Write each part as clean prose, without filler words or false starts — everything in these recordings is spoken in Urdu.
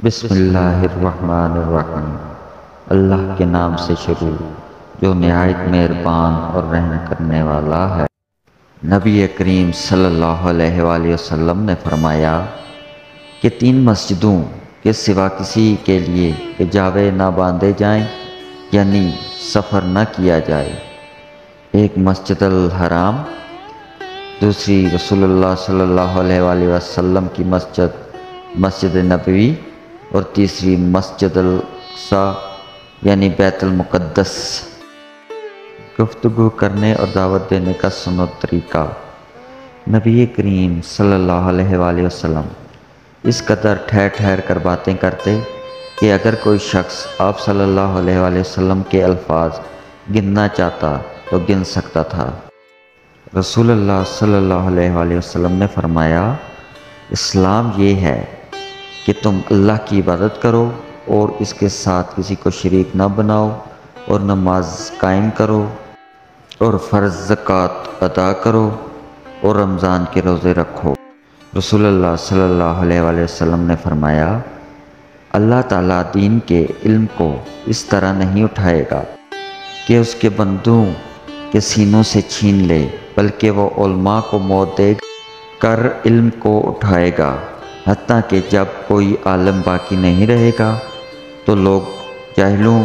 بسم اللہ الرحمن الرحیم۔ اللہ کے نام سے شروع جو نہایت مہربان اور رحم کرنے والا ہے۔ نبی کریم صلی اللہ علیہ وآلہ وسلم نے فرمایا کہ 3 مسجدوں کے سوا کسی کے لیے حجابے نہ باندھے جائیں، یعنی سفر نہ کیا جائے۔ ایک مسجد الحرام، دوسری رسول اللہ صلی اللہ علیہ وآلہ وسلم کی مسجد نبوی، اور تیسری مسجد الاقصی یعنی بیت المقدس۔ گفتگو کرنے اور دعوت دینے کا سنت طریقہ۔ نبی کریم صلی اللہ علیہ وآلہ وسلم اس قدر ٹھہر ٹھہر کر باتیں کرتے کہ اگر کوئی شخص آپ صلی اللہ علیہ وآلہ وسلم کے الفاظ گننا چاہتا تو گن سکتا تھا۔ رسول اللہ صلی اللہ علیہ وآلہ وسلم نے فرمایا، اسلام یہ ہے کہ تم اللہ کی عبادت کرو اور اس کے ساتھ کسی کو شریک نہ بناؤ، اور نماز قائم کرو اور فرض زکوٰۃ ادا کرو اور رمضان کے روزے رکھو۔ رسول اللہ صلی اللہ علیہ وآلہ وسلم نے فرمایا، اللہ تعالیٰ دین کے علم کو اس طرح نہیں اٹھائے گا کہ اس کے بندوں کے سینوں سے چھین لے، بلکہ وہ علماء کو موت دے کر علم کو اٹھائے گا، حتیٰ کہ جب کوئی عالم باقی نہیں رہے گا تو لوگ جاہلوں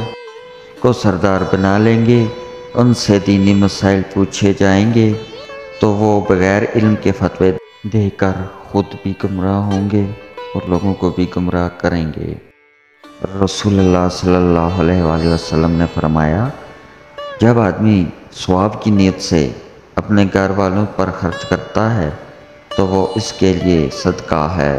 کو سردار بنا لیں گے، ان سے دینی مسائل پوچھے جائیں گے تو وہ بغیر علم کے فتوے دے کر خود بھی گمراہ ہوں گے اور لوگوں کو بھی گمراہ کریں گے۔ رسول اللہ صلی اللہ علیہ وآلہ وسلم نے فرمایا، جب آدمی ثواب کی نیت سے اپنے گھر والوں پر خرچ کرتا ہے تو وہ اس کے لیے صدقہ ہے۔